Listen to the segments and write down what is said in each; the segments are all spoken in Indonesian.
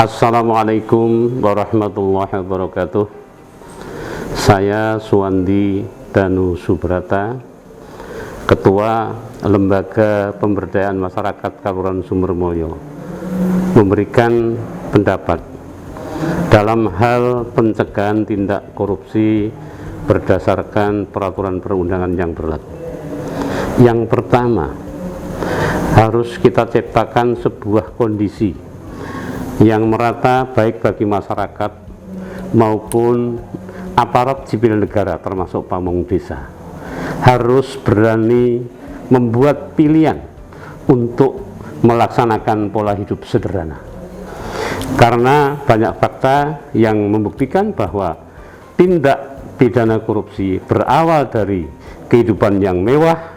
Assalamualaikum warahmatullahi wabarakatuh. Saya Suwandi Danu Subrata, Ketua Lembaga Pemberdayaan Masyarakat Kelurahan Sumbermulyo, memberikan pendapat dalam hal pencegahan tindak korupsi berdasarkan peraturan perundangan yang berlaku. Yang pertama, harus kita ciptakan sebuah kondisi yang merata baik bagi masyarakat maupun aparat sipil negara termasuk pamong desa. Harus berani membuat pilihan untuk melaksanakan pola hidup sederhana, karena banyak fakta yang membuktikan bahwa tindak pidana korupsi berawal dari kehidupan yang mewah,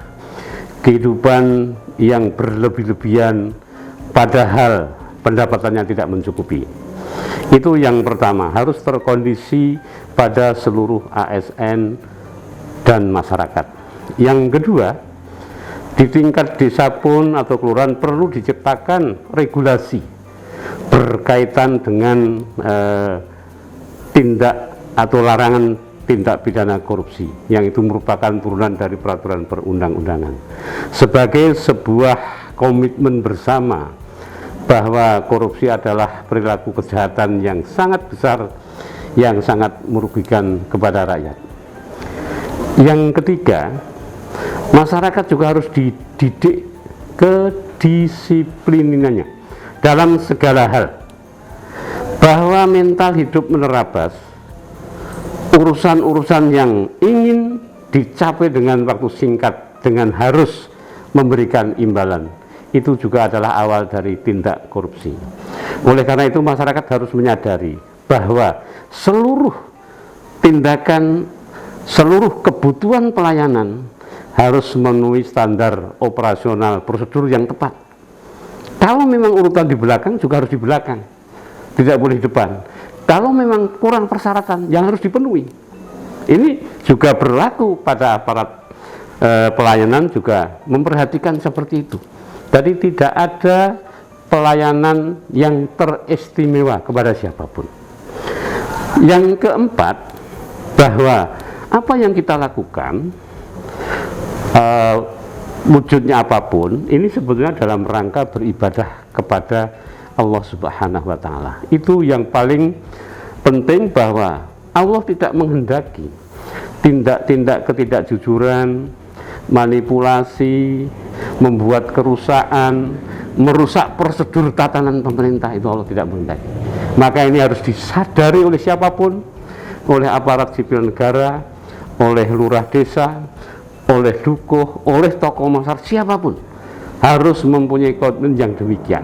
kehidupan yang berlebih-lebihan, padahal pendapatannya tidak mencukupi. Itu yang pertama, harus terkondisi pada seluruh ASN dan masyarakat. Yang kedua, di tingkat desa pun atau kelurahan perlu diciptakan regulasi berkaitan dengan tindak atau larangan tindak pidana korupsi, yang itu merupakan turunan dari peraturan perundang-undangan, sebagai sebuah komitmen bersama bahwa korupsi adalah perilaku kejahatan yang sangat besar, yang sangat merugikan kepada rakyat. Yang ketiga, masyarakat juga harus dididik kedisiplinannya dalam segala hal, bahwa mental hidup menerabas, urusan-urusan yang ingin dicapai dengan waktu singkat dengan harus memberikan imbalan, itu juga adalah awal dari tindak korupsi. Oleh karena itu, masyarakat harus menyadari bahwa seluruh tindakan, seluruh kebutuhan pelayanan harus memenuhi standar operasional prosedur yang tepat. Kalau memang urutan di belakang, juga harus di belakang, tidak boleh di depan. Kalau memang kurang persyaratan, yang harus dipenuhi. Ini juga berlaku pada aparat pelayanan, juga memperhatikan seperti itu. Jadi tidak ada pelayanan yang teristimewa kepada siapapun. Yang keempat, bahwa apa yang kita lakukan, wujudnya apapun, ini sebetulnya dalam rangka beribadah kepada Allah Subhanahu wa Ta'ala. Itu yang paling penting, bahwa Allah tidak menghendaki tindak-tindak ketidakjujuran, manipulasi, membuat kerusakan, merusak prosedur tatanan pemerintah. Itu Allah tidak menghendaki. Maka ini harus disadari oleh siapapun, oleh aparat sipil negara, oleh lurah desa, oleh dukuh, oleh tokoh masyarakat, siapapun harus mempunyai komitmen yang demikian,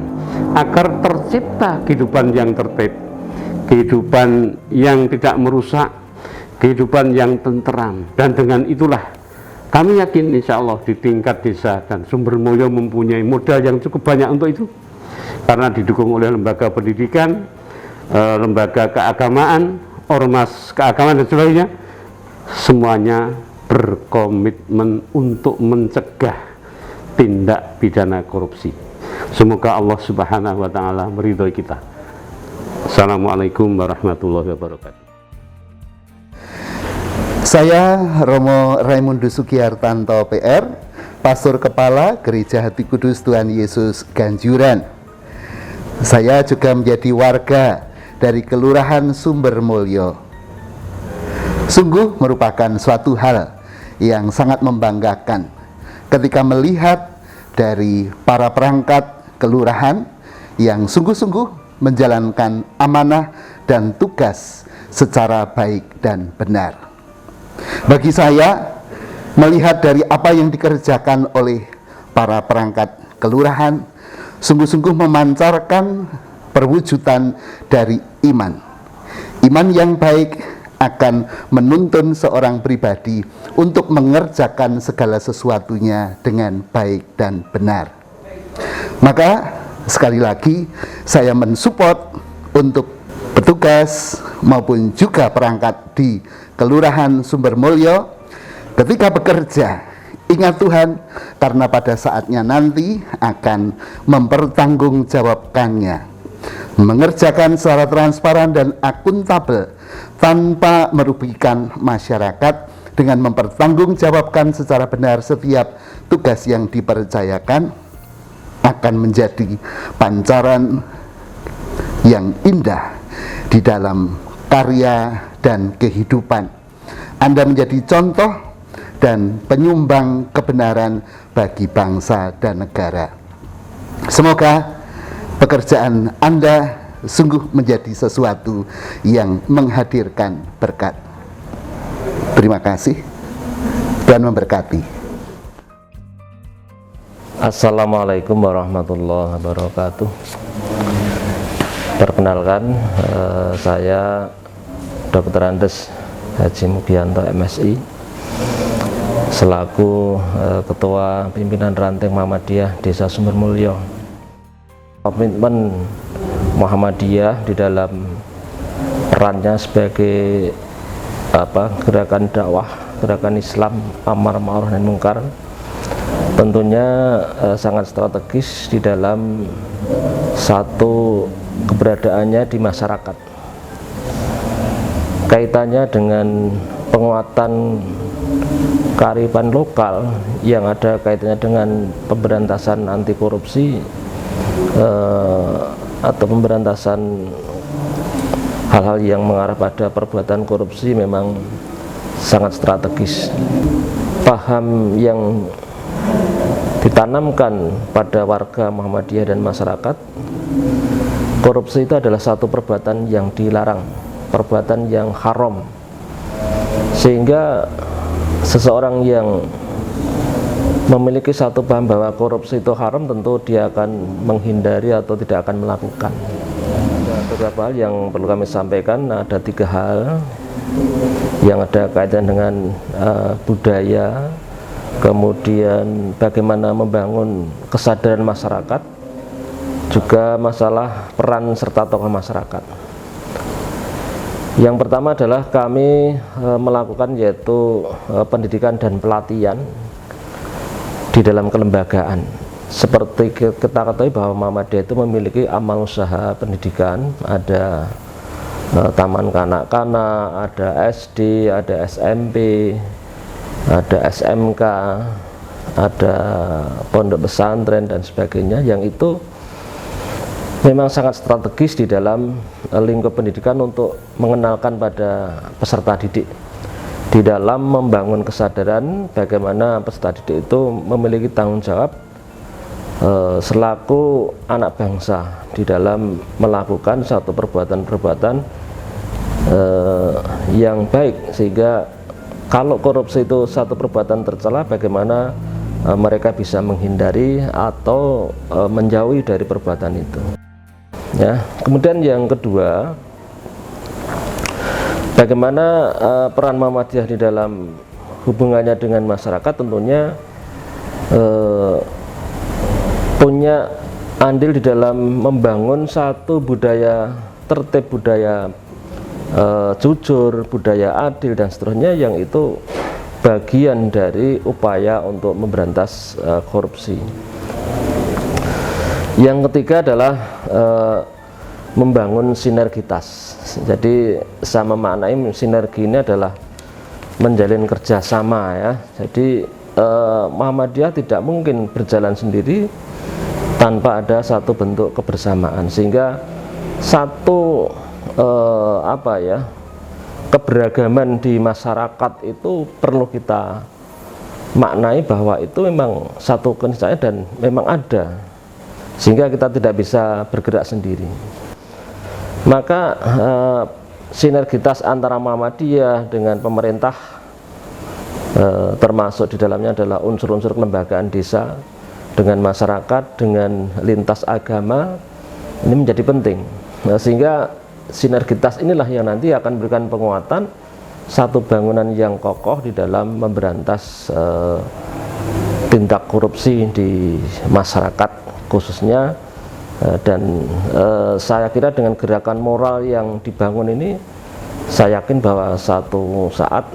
agar tercipta kehidupan yang tertib, kehidupan yang tidak merusak, kehidupan yang tenteram. Dan dengan itulah kami yakin insya Allah di tingkat desa dan Sumbermulyo mempunyai modal yang cukup banyak untuk itu, karena didukung oleh lembaga pendidikan, lembaga keagamaan, ormas keagamaan dan sebagainya. Semuanya berkomitmen untuk mencegah tindak pidana korupsi. Semoga Allah Subhanahu wa Ta'ala meridhoi kita. Assalamualaikum warahmatullahi wabarakatuh. Saya Romo Raimundus Sugihartanto PR, Pastor Kepala Gereja Hati Kudus Tuhan Yesus Ganjuran. Saya juga menjadi warga dari Kelurahan Sumbermulyo. Sungguh merupakan suatu hal yang sangat membanggakan ketika melihat dari para perangkat kelurahan yang sungguh-sungguh menjalankan amanah dan tugas secara baik dan benar. Bagi saya, melihat dari apa yang dikerjakan oleh para perangkat kelurahan, sungguh-sungguh memancarkan perwujudan dari iman. Iman yang baik akan menuntun seorang pribadi untuk mengerjakan segala sesuatunya dengan baik dan benar. Maka sekali lagi saya mensupport untuk petugas maupun juga perangkat di Kelurahan Sumbermulyo ketika bekerja, ingat Tuhan, karena pada saatnya nanti akan mempertanggungjawabkannya. mengerjakan secara transparan dan akuntabel tanpa merugikan masyarakat dengan mempertanggungjawabkan secara benar setiap tugas yang dipercayakan akan menjadi pancaran yang indah di dalam karya dan kehidupan. Anda menjadi contoh dan penyumbang kebenaran bagi bangsa dan negara. Semoga pekerjaan Anda sungguh menjadi sesuatu yang menghadirkan berkat. Terima kasih. Tuhan memberkati. Assalamualaikum warahmatullahi wabarakatuh. Perkenalkan, saya Dr. Andes Haji Mugianto MSI selaku Ketua Pimpinan Ranting Muhammadiyah Desa Sumbermulyo. Komitmen Muhammadiyah di dalam perannya sebagai gerakan dakwah, gerakan Islam amar ma'ruf nahi mungkar, tentunya sangat strategis di dalam satu keberadaannya di masyarakat. Kaitannya dengan penguatan kearifan lokal yang ada kaitannya dengan pemberantasan anti korupsi atau pemberantasan hal-hal yang mengarah pada perbuatan korupsi memang sangat strategis. Paham yang ditanamkan pada warga Muhammadiyah dan masyarakat, korupsi itu adalah satu perbuatan yang dilarang, perbuatan yang haram, sehingga seseorang yang memiliki satu paham bahwa korupsi itu haram, tentu dia akan menghindari atau tidak akan melakukan. Ada beberapa hal yang perlu kami sampaikan. Ada 3 hal yang ada kaitan dengan budaya, kemudian bagaimana membangun kesadaran masyarakat, juga masalah peran serta tokoh masyarakat. Yang pertama adalah kami melakukan yaitu pendidikan dan pelatihan di dalam kelembagaan. Seperti kita ketahui bahwa Muhammadiyah itu memiliki amal usaha pendidikan, ada taman kanak-kanak, ada SD, ada SMP, ada SMK, ada pondok pesantren dan sebagainya, yang itu memang sangat strategis di dalam lingkup pendidikan untuk mengenalkan pada peserta didik di dalam membangun kesadaran bagaimana peserta didik itu memiliki tanggung jawab selaku anak bangsa di dalam melakukan satu perbuatan-perbuatan yang baik, sehingga kalau korupsi itu satu perbuatan tercela, bagaimana mereka bisa menghindari atau menjauhi dari perbuatan itu. Ya, kemudian yang kedua, bagaimana peran Muhammadiyah di dalam hubungannya dengan masyarakat, tentunya punya andil di dalam membangun satu budaya tertib, budaya jujur, budaya adil dan seterusnya, yang itu bagian dari upaya untuk memberantas korupsi. Yang ketiga adalah membangun sinergitas. Jadi sama maknai sinergi ini adalah menjalin kerjasama, ya. Jadi Muhammadiyah tidak mungkin berjalan sendiri tanpa ada satu bentuk kebersamaan, sehingga satu keberagaman di masyarakat itu perlu kita maknai bahwa itu memang satu keniscayaan dan memang ada, sehingga kita tidak bisa bergerak sendiri. Maka sinergitas antara Muhammadiyah dengan pemerintah, termasuk di dalamnya adalah unsur-unsur kelembagaan desa dengan masyarakat, dengan lintas agama, ini menjadi penting. Sehingga sinergitas inilah yang nanti akan memberikan penguatan satu bangunan yang kokoh di dalam memberantas tindak korupsi di masyarakat khususnya. Dan saya kira dengan gerakan moral yang dibangun ini, saya yakin bahwa satu saat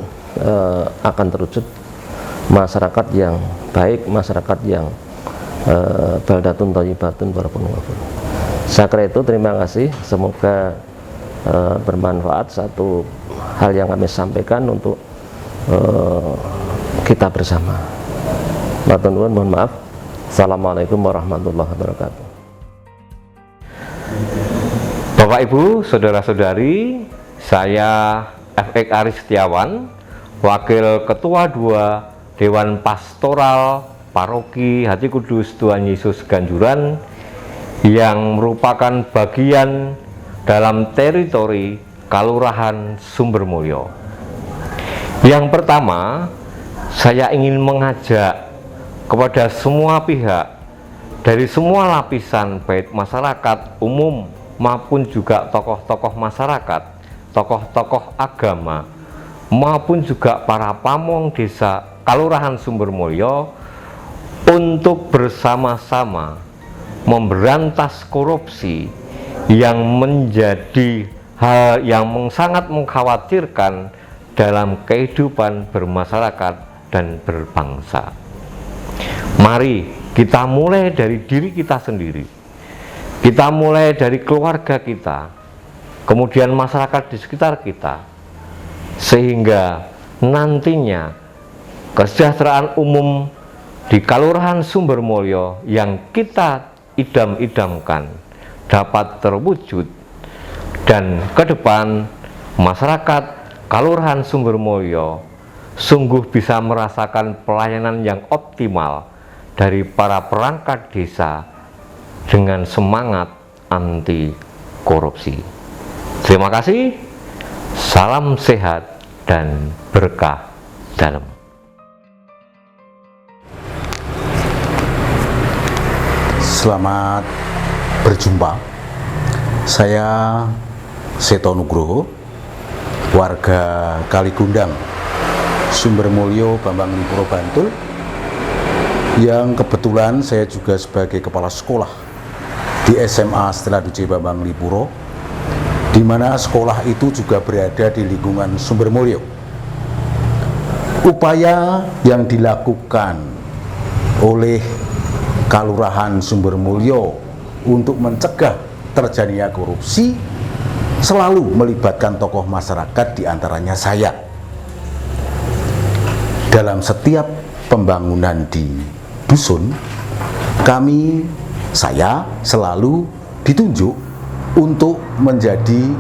akan terwujud masyarakat yang baik, masyarakat yang baldatun thayyibatun warabbun ghafur. Saya kira itu, terima kasih. Semoga bermanfaat satu hal yang kami sampaikan untuk kita bersama. Matur nuwun, mohon maaf. Assalamualaikum warahmatullahi wabarakatuh. Bapak Ibu, saudara-saudari, saya F.X. Aris Setiawan, Wakil Ketua 2 Dewan Pastoral Paroki Hati Kudus Tuhan Yesus Ganjuran, yang merupakan bagian dalam teritori Kalurahan Sumbermulyo. Yang pertama, saya ingin mengajak kepada semua pihak dari semua lapisan, baik masyarakat umum maupun juga tokoh-tokoh masyarakat, tokoh-tokoh agama, maupun juga para pamong desa Kalurahan Sumbermulyo, untuk bersama-sama memberantas korupsi yang menjadi hal yang sangat mengkhawatirkan dalam kehidupan bermasyarakat dan berbangsa. Mari kita mulai dari diri kita sendiri, kita mulai dari keluarga kita, kemudian masyarakat di sekitar kita, sehingga nantinya kesejahteraan umum di Kalurahan Sumbermulyo yang kita idam-idamkan dapat terwujud, dan ke depan masyarakat Kalurahan Sumbermulyo sungguh bisa merasakan pelayanan yang optimal dari para perangkat desa dengan semangat anti korupsi. Terima kasih, salam sehat dan berkah dalam. Selamat berjumpa. Saya Seto Nugroho, warga Kaligundang, Sumbermulyo, Bambang Lipuro, Bantul, yang kebetulan saya juga sebagai kepala sekolah di SMA Stella Duce Bambang Lipuro, di mana sekolah itu juga berada di lingkungan Sumbermulyo. Upaya yang dilakukan oleh Kalurahan Sumbermulyo untuk mencegah terjadinya korupsi selalu melibatkan tokoh masyarakat, diantaranya saya. Dalam setiap pembangunan di dusun, saya selalu ditunjuk untuk menjadi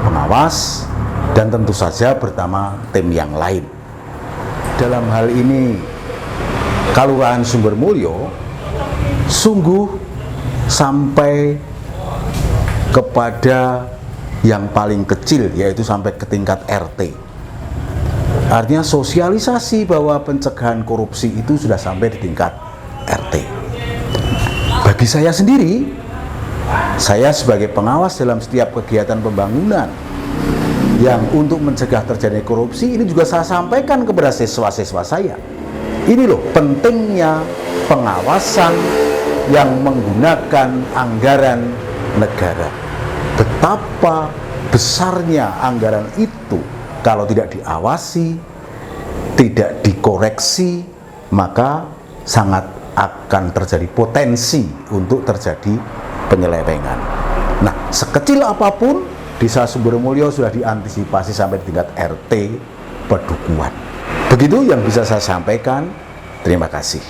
pengawas, dan tentu saja bersama tim yang lain. Dalam hal ini Kalurahan Sumbermulyo sungguh sampai kepada yang paling kecil, yaitu sampai ke tingkat RT. Artinya sosialisasi bahwa pencegahan korupsi itu sudah sampai di tingkat RT. Bagi saya sendiri, saya sebagai pengawas dalam setiap kegiatan pembangunan yang untuk mencegah terjadinya korupsi, ini juga saya sampaikan kepada siswa-siswa saya. Ini loh pentingnya pengawasan yang menggunakan anggaran negara. Betapa besarnya anggaran itu kalau tidak diawasi, tidak dikoreksi, maka sangat akan terjadi potensi untuk terjadi penyelewengan. Nah, sekecil apapun, Desa Sumbermulyo sudah diantisipasi sampai tingkat RT pedukuhan. Begitu yang bisa saya sampaikan. Terima kasih.